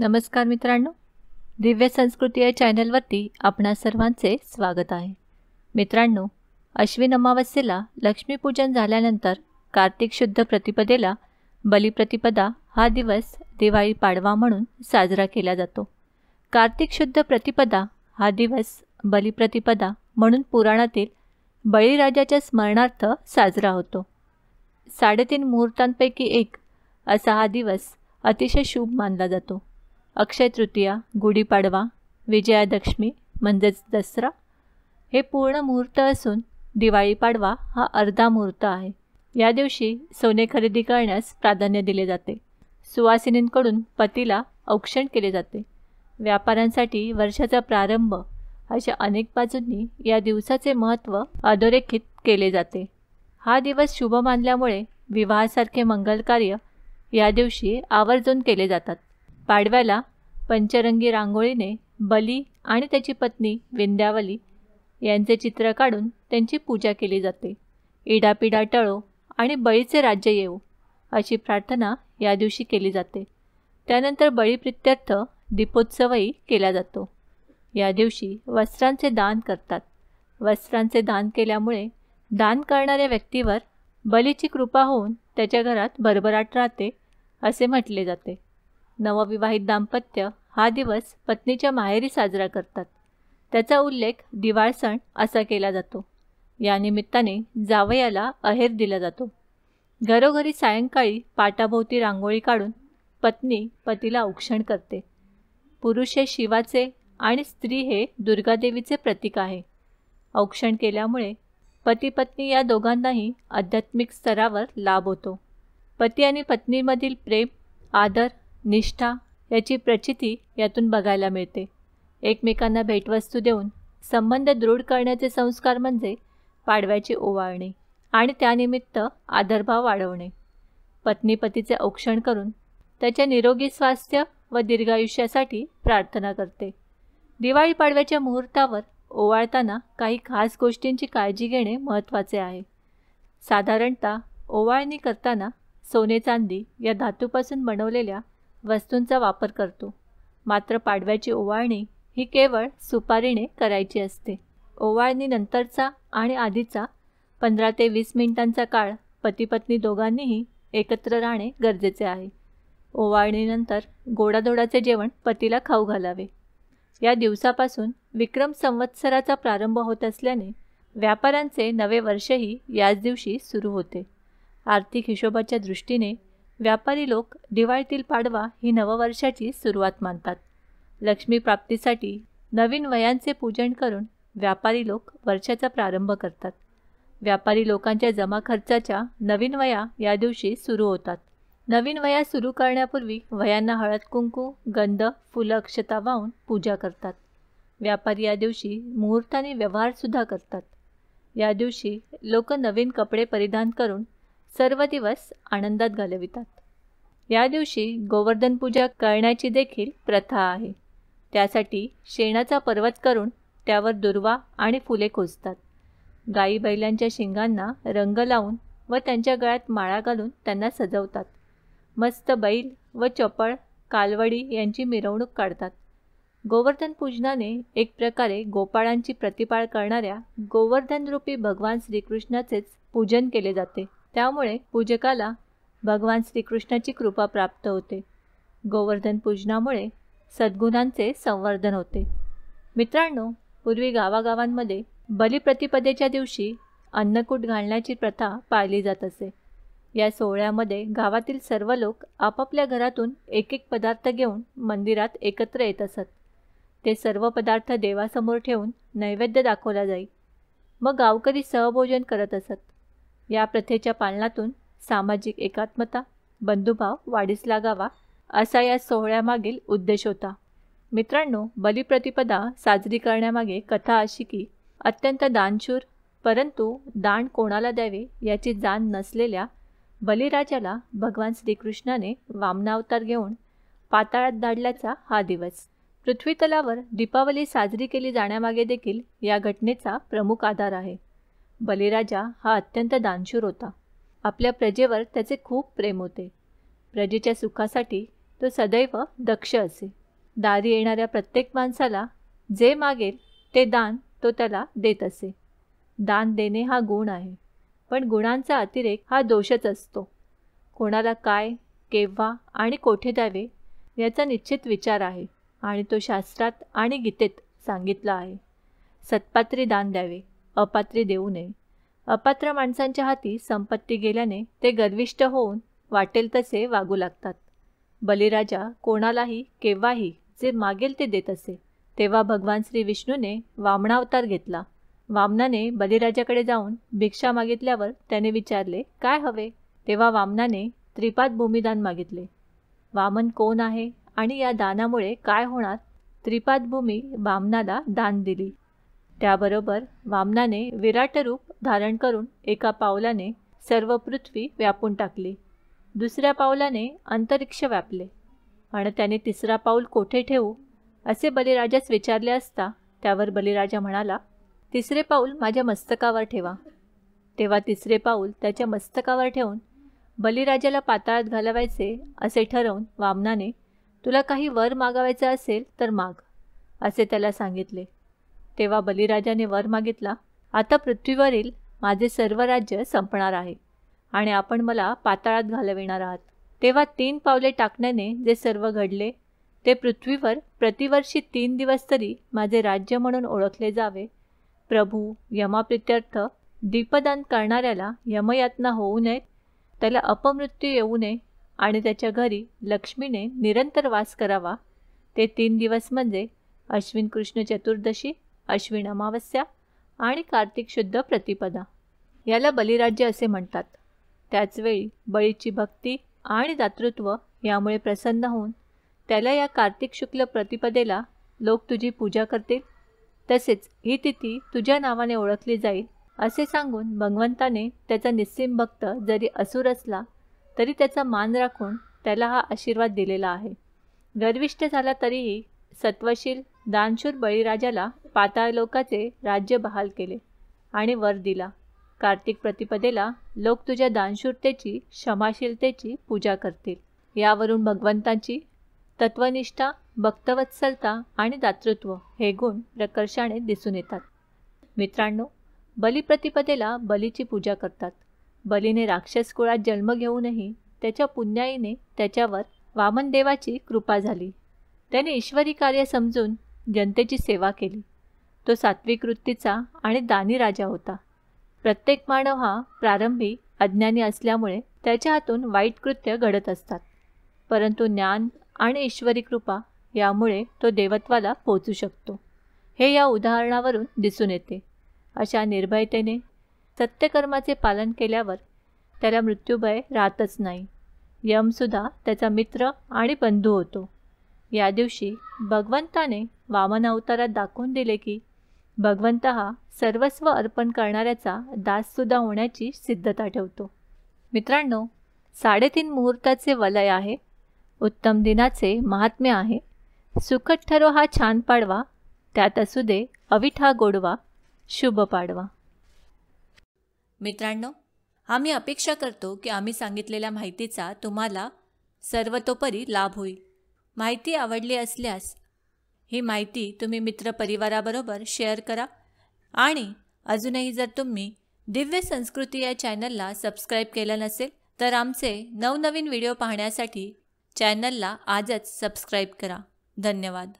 नमस्कार मित्रांनो, दिव्य संस्कृती या चॅनलवरती आपणा सर्वांचे स्वागत आहे. मित्रांनो, अश्विन अमावस्येला लक्ष्मीपूजन झाल्यानंतर कार्तिक शुद्ध प्रतिपदेला बलिप्रतिपदा हा दिवस दिवाळी पाडवा म्हणून साजरा केला जातो. कार्तिक शुद्ध प्रतिपदा हा दिवस बलिप्रतिपदा म्हणून पुराणातील बळीराजाच्या स्मरणार्थ साजरा होतो. 3.5 मुहूर्तांपैकी एक असा हा दिवस अतिशय शुभ मानला जातो. अक्षय तृतीया, गुढीपाडवा, विजयादशमी म्हणजेच दसरा हे पूर्ण मुहूर्त असून दिवाळी पाडवा हा अर्धा मुहूर्त आहे. या दिवशी सोने खरेदी करण्यास प्राधान्य दिले जाते. सुवासिनींकडून पतीला औक्षण केले जाते. व्यापाऱ्यांसाठी वर्षाचा प्रारंभ अशा अनेक बाजूंनी या दिवसाचे महत्त्व अधोरेखित केले जाते. हा दिवस शुभ मानल्यामुळे विवाहासारखे मंगल कार्य या दिवशी आवर्जून केले जातात. पाडव्याला पंचरंगी रांगोळीने बली आणि त्याची पत्नी विंध्यावली यांचे चित्र काढून त्यांची पूजा केली जाते. इडापिडा टळो आणि बळीचे राज्य येवो अशी प्रार्थना या दिवशी केली जाते. त्यानंतर बळीप्रित्यर्थ दीपोत्सवही केला जातो. या दिवशी वस्त्रांचे दान करतात. वस्त्रांचे दान केल्यामुळे दान करणाऱ्या व्यक्तीवर बलीची कृपा होऊन त्याच्या घरात भरभराट राहते असे म्हटले जाते. नवविवाहित दाम्पत्य हा दिवस पत्नीच्या माहेरी साजरा करतात. त्याचा उल्लेख दिवाळ सण असा केला जातो. या निमित्ताने जावयाला अहेर दिला जातो. घरोघरी सायंकाळी पाटाभोवती रांगोळी काढून पत्नी पतीला औक्षण करते. पुरुष हे शिवाचे आणि स्त्री हे दुर्गादेवीचे प्रतीक आहे. औक्षण केल्यामुळे पती पत्नी या दोघांनाही आध्यात्मिक स्तरावर लाभ होतो. पती आणि पत्नीमधील प्रेम, आदर, निष्ठा याची प्रचिती यातून बघायला मिळते. एकमेकांना भेटवस्तू देऊन संबंध दृढ करण्याचे संस्कार म्हणजे पाडव्याची ओवाळणी आणि त्यानिमित्त आदरभाव वाढवणे. पत्नी पतीचे औक्षण करून त्याच्या निरोगी स्वास्थ्य व दीर्घायुष्यासाठी प्रार्थना करते. दिवाळी पाडव्याच्या मुहूर्तावर ओवाळताना काही खास गोष्टींची काळजी घेणे महत्त्वाचे आहे. साधारणतः ओवाळणी करताना सोने चांदी या धातूपासून बनवलेल्या वस्तूंचा वापर करतो. मात्र पाडव्याची ओवाळणी ही केवळ सुपारीने करायची असते. ओवाळणीनंतरचा आणि आधीचा 15 ते 20 मिनिटांचा काळ पती पत्नी दोघांनीही एकत्र राहणे गरजेचे आहे. ओवाळणीनंतर गोडाधोडाचे जेवण पतीला खाऊ घालावे. या दिवसापासून विक्रम संवत्सराचा प्रारंभ होत असल्याने व्यापाऱ्यांचे नवे वर्षही याच दिवशी सुरू होते. आर्थिक हिशोबाच्या दृष्टीने व्यापारी लोक दिवाळीतील पाडवा ही नववर्षाची सुरुवात मानतात. लक्ष्मी प्राप्तीसाठी नवीन वयांचे पूजन करून व्यापारी लोक वर्षाचा प्रारंभ करतात. व्यापारी लोकांच्या जमा खर्चाच्या नवीन वया या दिवशी सुरू होतात. नवीन वया सुरू करण्यापूर्वी वयांना हळद कुंकू, गंध, फुलं, अक्षता वाहून पूजा करतात. व्यापारी या दिवशी मुहूर्ताने व्यवहारसुद्धा करतात. या दिवशी लोक नवीन कपडे परिधान करून सर्व दिवस आनंदात घालवितात. या दिवशी गोवर्धन पूजा करण्याची देखील प्रथा आहे. त्यासाठी शेणाचा पर्वत करून त्यावर दुर्वा आणि फुले खोचतात. गाई बैलांच्या शिंगांना रंग लावून व त्यांच्या गळ्यात माळा घालून त्यांना सजवतात. मस्त बैल व चपळ, कालवडी यांची मिरवणूक काढतात. गोवर्धन पूजनाने एक प्रकारे गोपाळांची प्रतिपाळ करणाऱ्या गोवर्धनरूपी भगवान श्रीकृष्णाचेच पूजन केले जाते. त्यामुळे पूजकाला भगवान श्रीकृष्णाची कृपा प्राप्त होते. गोवर्धन पूजनामुळे सद्गुणांचे संवर्धन होते. मित्रांनो, पूर्वी गावागावांमध्ये बलिप्रतिपदेच्या दिवशी अन्नकूट घालण्याची प्रथा पाळली जात असे. या सोहळ्यामध्ये गावातील सर्व लोक आपापल्या घरातून एक एक पदार्थ घेऊन मंदिरात एकत्र येत असत. ते सर्व पदार्थ देवासमोर ठेवून नैवेद्य दाखवला जाई. मग गावकरी सहभोजन करत असत. या प्रथेच्या पालनातून सामाजिक एकात्मता, बंधुभाव वाढीस लागावा असा या सोहळ्यामागील उद्देश होता. मित्रांनो, बलिप्रतिपदा साजरी करण्यामागे कथा अशी की अत्यंत दानशूर परंतु दान कोणाला द्यावे याची जाण नसलेल्या बलिराजाला भगवान श्रीकृष्णाने वामनावतार घेऊन पाताळात धाडल्याचा हा दिवस. पृथ्वीतलावर दीपावली साजरी केली जाण्यामागे देखील या घटनेचा प्रमुख आधार आहे. बलिराजा हा अत्यंत दानशूर होता. आपल्या प्रजेवर त्याचे खूप प्रेम होते. प्रजेच्या सुखासाठी तो सदैव दक्ष असे. दारी येणाऱ्या प्रत्येक माणसाला जे मागेल ते दान तो त्याला देत असे. दान देणे हा गुण आहे, पण गुणांचा अतिरेक हा दोषच असतो. कोणाला काय, केव्हा आणि कोठे द्यावे याचा निश्चित विचार आहे आणि तो शास्त्रात आणि गीतेत सांगितला आहे. सत्पात्री दान द्यावे, अपात्री देऊ नये. अपात्र माणसांच्या हाती संपत्ती गेल्याने ते गर्विष्ठ होऊन वाटेल तसे वागू लागतात. बलिराजा कोणालाही केव्हाही जे मागेल ते देत असे. तेव्हा भगवान श्री विष्णूने वामनावतार घेतला. वामनाने बलिराजाकडे जाऊन भिक्षा मागितल्यावर त्याने विचारले, काय हवे? तेव्हा वामनाने त्रिपाद भूमिदान मागितले. वामन कोण आहे आणि या दानामुळे काय होणार? त्रिपाद भूमी वामनाला दान दिली. त्याबरोबर वामनाने विराट रूप धारण करून एका पावलाने सर्व पृथ्वी व्यापून टाकली. दुसऱ्या पावलाने अंतरिक्ष व्यापले आणि त्याने तिसरा पाऊल कोठे ठेवू असे बलिराजास विचारले असता त्यावर बलिराजा म्हणाला, तिसरे पाऊल माझ्या मस्तकावर ठेवा. तेव्हा तिसरे पाऊल त्याच्या मस्तकावर ठेवून बलिराजाला पाताळात घालवायचे असे ठरवून वामनाने, तुला काही वर मागावायचे असेल तर माग, असे त्याला सांगितले. तेव्हा बलिराजाने वर मागितला, आता पृथ्वीवरील माझे सर्व राज्य संपणार आहे आणि आपण मला पाताळात घालविणार आहात. तेव्हा 3 पावले टाकण्याने जे सर्व घडले ते पृथ्वीवर प्रतिवर्षी 3 दिवस तरी माझे राज्य म्हणून ओळखले जावे. प्रभू यमाप्रित्यर्थ दीपदान करणाऱ्याला यमयातना होऊ नयेत, त्याला अपमृत्यू येऊ नये आणि त्याच्या घरी लक्ष्मीने निरंतर वास करावा. ते 3 दिवस म्हणजे अश्विन कृष्ण चतुर्दशी, अश्विन अमावस्या आणि कार्तिक शुद्ध प्रतिपदा. याला बलिराज्य असे म्हणतात. त्याचवेळी बळीची भक्ती आणि दातृत्व यामुळे प्रसन्न होऊन त्याला या कार्तिक शुक्ल प्रतिपदेला लोक तुझी पूजा करतील. तसेच ही तिथी तुझ्या नावाने ओळखली जाईल असे सांगून भगवंताने त्याचा निस्सीम भक्त जरी असुर असला तरी त्याचा मान राखून त्याला हा आशीर्वाद दिलेला आहे. गर्विष्ठ झाला तरीही सत्वशील दानशूर बळीराजाला पाताळ लोकाचे राज्य बहाल केले आणि वर दिला. कार्तिक प्रतिपदेला लोक तुझ्या दानशूरतेची, क्षमाशीलतेची पूजा करतील. यावरून भगवंताची तत्वनिष्ठा, भक्तवत्सलता आणि दातृत्व हे गुण प्रकर्षाने दिसून येतात. मित्रांनो, बलिप्रतिपदेला बलीची पूजा करतात. बलीने राक्षस कुळात जन्म घेऊनही त्याच्या पुण्याईने त्याच्यावर वामनदेवाची कृपा झाली. त्याने ईश्वरी कार्य समजून जनतेची सेवा केली. तो सात्विक वृत्तीचा आणि दानी राजा होता. प्रत्येक मानव हा प्रारंभी अज्ञानी असल्यामुळे त्याच्या हातून वाईट कृत्य घडत असतात, परंतु ज्ञान आणि ईश्वरी कृपा यामुळे तो देवत्वाला पोहोचू शकतो. हे या उदाहरणावरून दिसून येते. अशा निर्भयतेने सत्यकर्माचे पालन केल्यावर त्याला मृत्यूभय राहतच नाही. यमसुद्धा त्याचा मित्र आणि बंधू होतो. या दिवशी भगवंताने वामन अवतारात दाखवून दिले की भगवंत हा सर्वस्व अर्पण करणाऱ्याचा दाससुद्धा होण्याची सिद्धता ठेवतो. मित्रांनो, 3.5 मुहूर्ताचे वलय आहे. उत्तम दिनाचे महात्म्य आहे. सुखद ठरो हा छान पाडवा, त्यात असू दे अविठा गोडवा, शुभ पाडवा. मित्रांनो, आम्ही अपेक्षा करतो की आम्ही सांगितलेल्या माहितीचा तुम्हाला सर्वतोपरी लाभ होईल. माहिती आवडली असल्यास ही माहिती तुम्ही मित्रपरिवाराबरोबर शेअर करा आणि अजूनही जर तुम्ही दिव्य संस्कृती या चॅनलला सबस्क्राईब केलं नसेल तर आमचे नवनवीन व्हिडिओ पाहण्यासाठी चॅनलला आजच सबस्क्राईब करा. धन्यवाद.